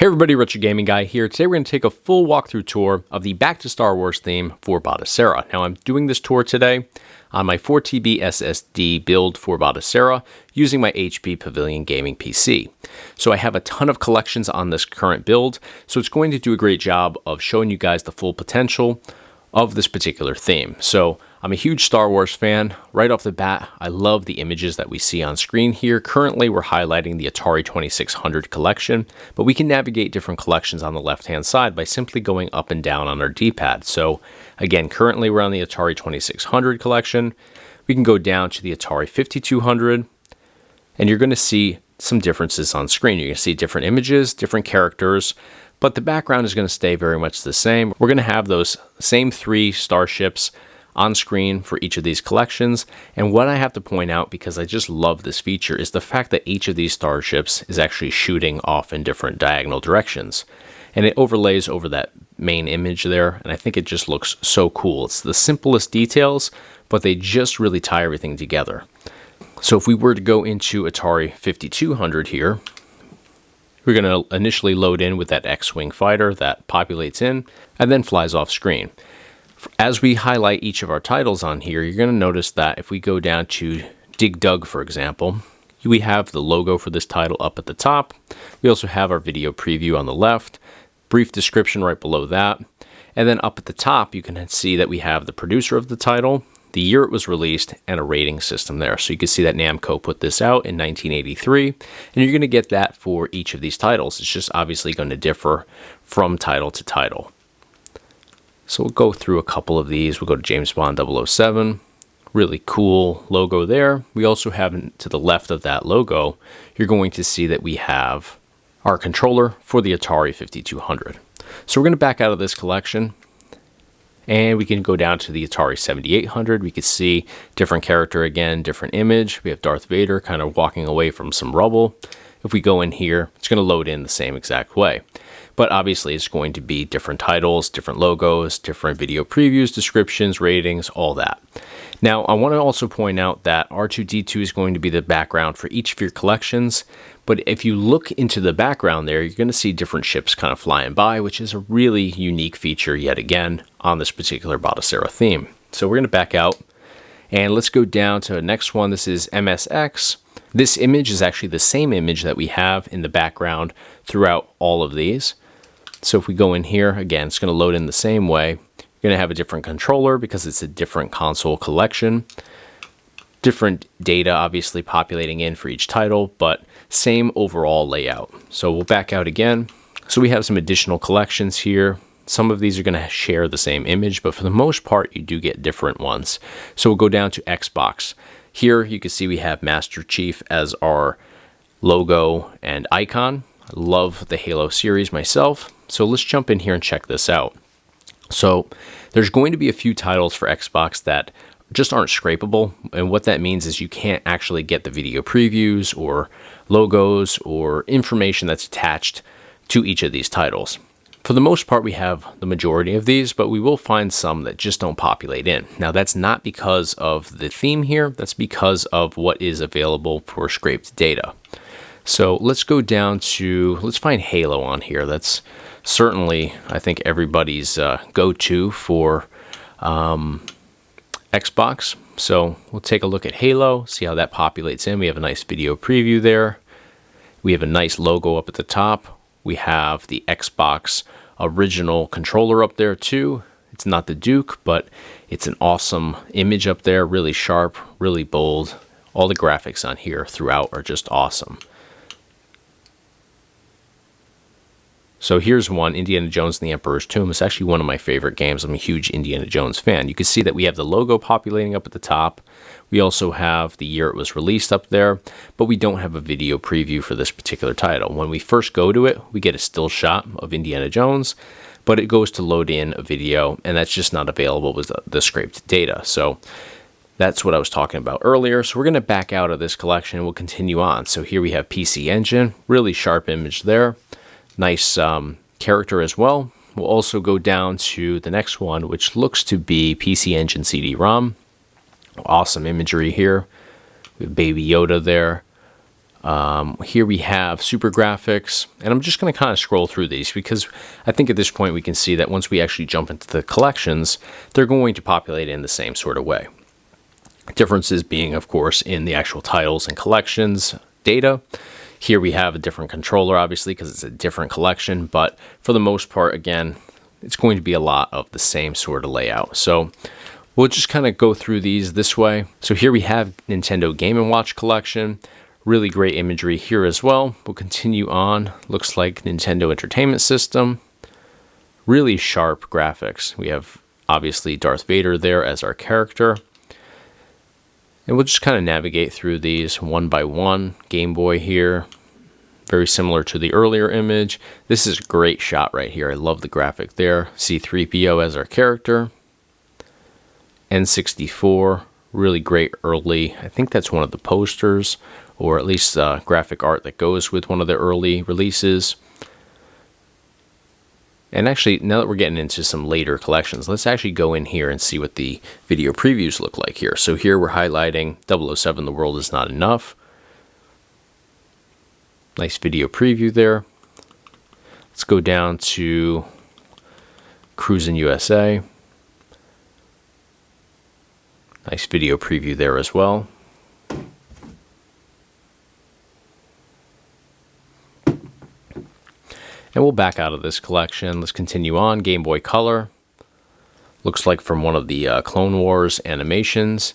Hey everybody, Retro Gaming Guy here. Today we're going to take a full walkthrough tour of the Back to Star Wars theme for Batocera. Now I'm doing this tour today on my 4TB SSD build for Batocera using my HP Pavilion gaming PC. So I have a ton of collections on this current build, so it's going to do a great job of showing you guys the full potential of this particular theme. So I'm a huge Star Wars fan. Right off the bat, I love the images that we see on screen here. Currently, we're highlighting the Atari 2600 collection, but we can navigate different collections on the left-hand side by simply going up and down on our D-pad. So again, currently we're on the Atari 2600 collection. We can go down to the Atari 5200, and you're going to see some differences on screen. You're going to see different images, different characters, but the background is going to stay very much the same. We're going to have those same three starships on screen for each of these collections. And what I have to point out, because I just love this feature, is the fact that each of these starships is actually shooting off in different diagonal directions. And it overlays over that main image there, and I think it just looks so cool. It's the simplest details, but they just really tie everything together. So if we were to go into Atari 5200 here, we're going to initially load in with that X-Wing fighter that populates in and then flies off screen. As we highlight each of our titles on here, you're going to notice that if we go down to Dig Dug, for example, we have the logo for this title up at the top. We also have our video preview on the left, brief description right below that, and then up at the top you can see that we have the producer of the title, the year it was released, and a rating system there. So you can see that Namco put this out in 1983, and you're going to get that for each of these titles. It's just obviously going to differ from title to title. So we'll go through a couple of these. We'll go to James Bond 007. Really cool logo there. We also have to the left of that logo, you're going to see that we have our controller for the Atari 5200. So we're going to back out of this collection, and we can go down to the Atari 7800. We can see different character again, different image. We have Darth Vader kind of walking away from some rubble. If we go in here, it's going to load in the same exact way. But obviously it's going to be different titles, different logos, different video previews, descriptions, ratings, all that. Now, I want to also point out that R2-D2 is going to be the background for each of your collections. But if you look into the background there, you're going to see different ships kind of flying by, which is a really unique feature yet again on this particular Batocera theme. So we're going to back out and let's go down to the next one. This is MSX. This image is actually the same image that we have in the background throughout all of these. So if we go in here, again, it's going to load in the same way. You're going to have a different controller because it's a different console collection. Different data obviously populating in for each title, but same overall layout. So we'll back out again. So we have some additional collections here. Some of these are going to share the same image, but for the most part, you do get different ones. So we'll go down to Xbox. Here you can see we have Master Chief as our logo and icon. I love the Halo series myself. So let's jump in here and check this out. So there's going to be a few titles for Xbox that just aren't scrapable. And what that means is you can't actually get the video previews or logos or information that's attached to each of these titles. For the most part, we have the majority of these, but we will find some that just don't populate in. Now, that's not because of the theme here. That's because of what is available for scraped data. So let's go down to, let's find Halo on here. That's certainly, I think, everybody's go-to for Xbox. So we'll take a look at Halo, see how that populates in. We have a nice video preview there. We have a nice logo up at the top. We have the Xbox original controller up there too. It's not the Duke, but it's an awesome image up there, really sharp, really bold. All the graphics on here throughout are just awesome. So here's one, Indiana Jones and the Emperor's Tomb. It's actually one of my favorite games. I'm a huge Indiana Jones fan. You can see that we have the logo populating up at the top. We also have the year it was released up there, but we don't have a video preview for this particular title. When we first go to it, we get a still shot of Indiana Jones, but it goes to load in a video, and that's just not available with the scraped data. So that's what I was talking about earlier. So we're going to back out of this collection and we'll continue on. So here we have PC Engine, really sharp image there. Nice character as well. We'll also go down to the next one, which looks to be PC Engine CD-Rom. Awesome imagery here. We have Baby Yoda there. Here we have Super Graphics, and I'm just going to kind of scroll through these because I think at this point we can see that once we actually jump into the collections, they're going to populate in the same sort of way. Differences being, of course, in the actual titles and collections data. Here we have a different controller, obviously, because it's a different collection, but for the most part, again, it's going to be a lot of the same sort of layout. So we'll just kind of go through these this way. So here we have Nintendo Game & Watch collection. Really great imagery here as well. We'll continue on. Looks like Nintendo Entertainment System. Really sharp graphics. We have obviously Darth Vader there as our character. And we'll just kind of navigate through these one by one. Game Boy here. Very similar to the earlier image. This is a great shot right here. I love the graphic there. C-3PO as our character. N64. Really great early. I think that's one of the posters, or at least graphic art that goes with one of the early releases. And actually, now that we're getting into some later collections, let's actually go in here and see what the video previews look like here. So here we're highlighting 007, The World Is Not Enough. Nice video preview there. Let's go down to Cruisin' USA. Nice video preview there as well. And we'll back out of this collection. Let's continue on. Game Boy Color. Looks like from one of the Clone Wars animations.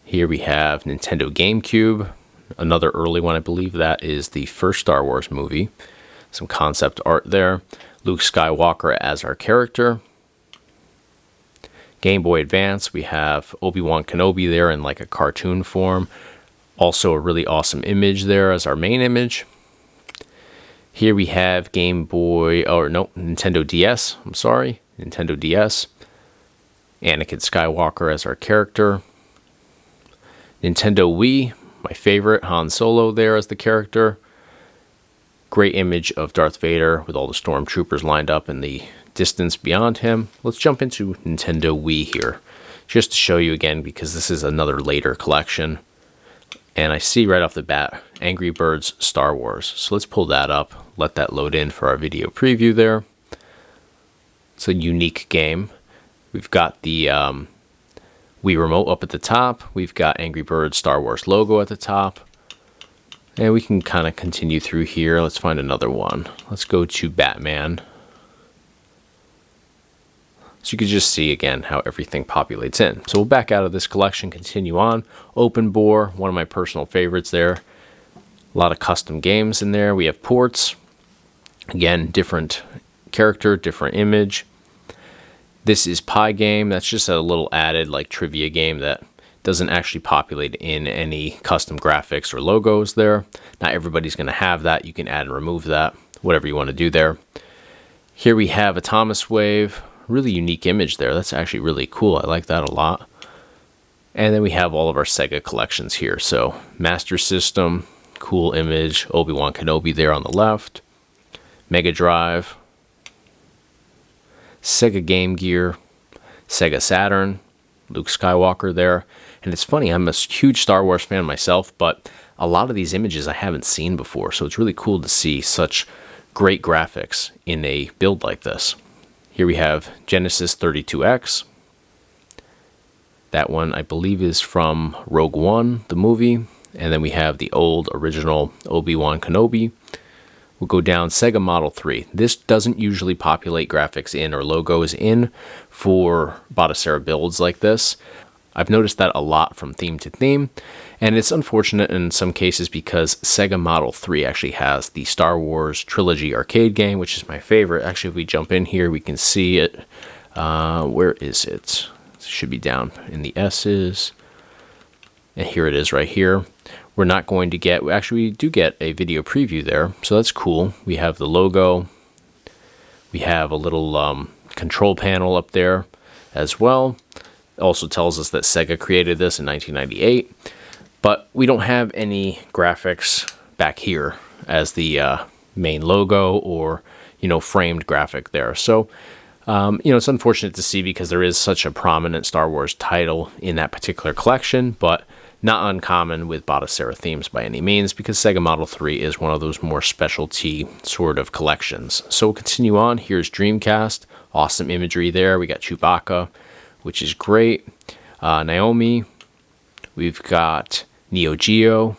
Here we have Nintendo GameCube. Another early one, I believe that is the first Star Wars movie. Some concept art there. Luke Skywalker as our character. Game Boy Advance, we have Obi-Wan Kenobi there in like a cartoon form. Also a really awesome image there as our main image. Here we have Nintendo DS, I'm sorry, Nintendo DS. Anakin Skywalker as our character. Nintendo Wii, my favorite, Han Solo there as the character. Great image of Darth Vader with all the stormtroopers lined up in the distance beyond him. Let's jump into Nintendo Wii here, just to show you again, because this is another later collection. And I see right off the bat, Angry Birds Star Wars. So let's pull that up, let that load in for our video preview there. It's a unique game. We've got the Wii Remote up at the top. We've got Angry Birds Star Wars logo at the top. And we can kind of continue through here. Let's find another one. Let's go to Batman. So you can just see again how everything populates in. So we'll back out of this collection, continue on. Open Bore, one of my personal favorites there. A lot of custom games in there. We have ports. Again, different character, different image. This is Pie Game. That's just a little added like trivia game that doesn't actually populate in any custom graphics or logos there. Not everybody's going to have that. You can add and remove that, whatever you want to do there. Here we have a Thomas Wave. Really unique image there. That's actually really cool. I like that a lot. And then we have all of our Sega collections here. So Master System, cool image. Obi-Wan Kenobi there on the left. Mega Drive. Sega Game Gear. Sega Saturn. Luke Skywalker there. And it's funny, I'm a huge Star Wars fan myself, but a lot of these images I haven't seen before. So it's really cool to see such great graphics in a build like this. Here we have Genesis 32X. That one, I believe, is from Rogue One, the movie. And then we have the old original Obi-Wan Kenobi. We'll go down Sega Model 3. This doesn't usually populate graphics in or logos in for Batocera builds like this. I've noticed that a lot from theme to theme, and it's unfortunate in some cases because Sega Model 3 actually has the Star Wars Trilogy arcade game, which is my favorite. Actually, if we jump in here, we can see it. Where is it? It should be down in the S's. And here it is right here. We're not going to get, actually we do get a video preview there, so that's cool. We have the logo. We have a little control panel up there as well. It also tells us that Sega created this in 1998, but we don't have any graphics back here as the main logo or, framed graphic there. So, it's unfortunate to see because there is such a prominent Star Wars title in that particular collection, but Not uncommon with Batocera themes by any means, because Sega Model 3 is one of those more specialty sort of collections. So we'll continue on. Here's Dreamcast. Awesome imagery there. We got Chewbacca, which is great. Naomi. We've got Neo Geo.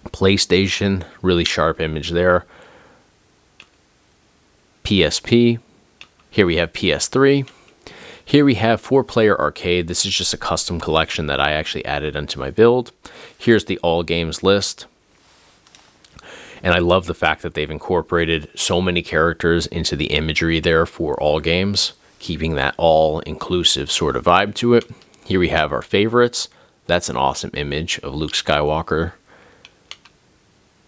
PlayStation. Really sharp image there. PSP. Here we have PS3. Here we have 4-player arcade. This is just a custom collection that I actually added onto my build. Here's the all games list. And I love the fact that they've incorporated so many characters into the imagery there for all games, keeping that all-inclusive sort of vibe to it. Here we have our favorites. That's an awesome image of Luke Skywalker.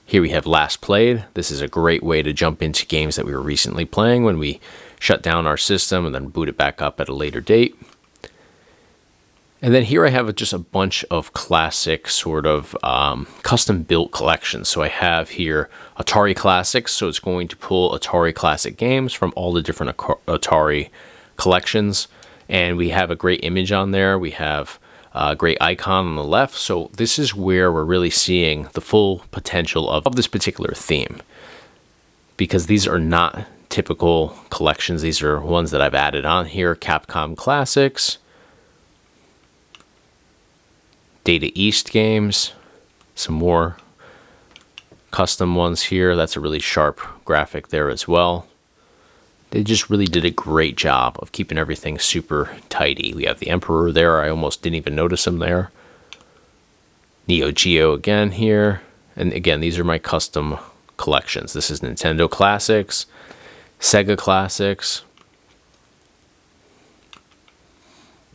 Here we have Last Played. This is a great way to jump into games that we were recently playing when we shut down our system and then boot it back up at a later date. And then here I have just a bunch of classic sort of custom built collections. So I have here Atari Classics. So it's going to pull Atari Classic games from all the different Atari collections. And we have a great image on there. We have a great icon on the left. So this is where we're really seeing the full potential of this particular theme, because these are not typical collections. These are ones that I've added on here. Capcom Classics, Data East games, some more custom ones here. That's a really sharp graphic there as well. They just really did a great job of keeping everything super tidy. We have the Emperor there. I almost didn't even notice him there. Neo Geo again here. And again, these are my custom collections. This is Nintendo Classics, Sega Classics,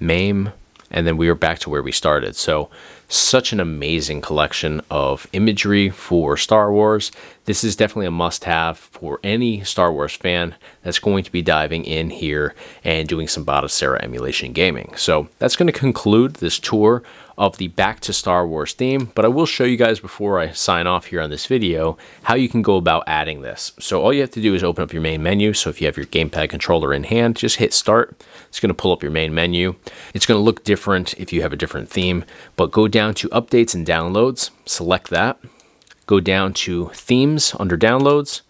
MAME, and then we are back to where we started. So such an amazing collection of imagery for Star Wars. This is definitely a must-have for any Star Wars fan that's going to be diving in here and doing some Batocera emulation gaming. So that's going to conclude this tour of the Back to Star Wars theme, but I will show you guys before I sign off here on this video how you can go about adding this. So all you have to do is open up your main menu. So if you have your gamepad controller in hand, just hit start. It's going to pull up your main menu. It's going to look different if you have a different theme, but go down to updates and downloads, select that, go down to themes under downloads,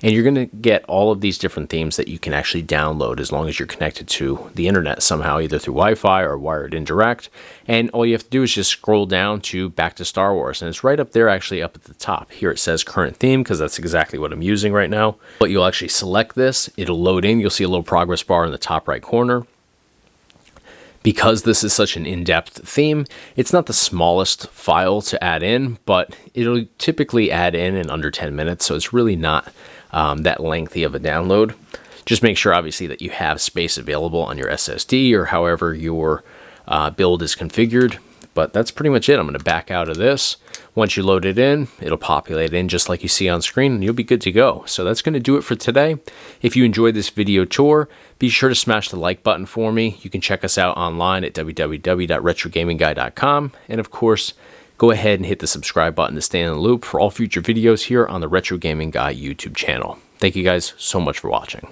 and you're going to get all of these different themes that you can actually download as long as you're connected to the internet somehow, either through Wi-Fi or wired indirect. And all you have to do is just scroll down to Back to Star Wars, and it's right up there, actually up at the top. Here it says current theme, because that's exactly what I'm using right now. But you'll actually select this, it'll load in, you'll see a little progress bar in the top right corner. Because this is such an in-depth theme, it's not the smallest file to add in, but it'll typically add in under 10 minutes, so it's really not that lengthy of a download. Just make sure, obviously, that you have space available on your SSD or however your build is configured. But that's pretty much it. I'm going to back out of this. Once you load it in, it'll populate in just like you see on screen, and you'll be good to go. So that's going to do it for today. If you enjoyed this video tour, be sure to smash the like button for me. You can check us out online at www.retrogamingguy.com. And of course, go ahead and hit the subscribe button to stay in the loop for all future videos here on the Retro Gaming Guy YouTube channel. Thank you guys so much for watching.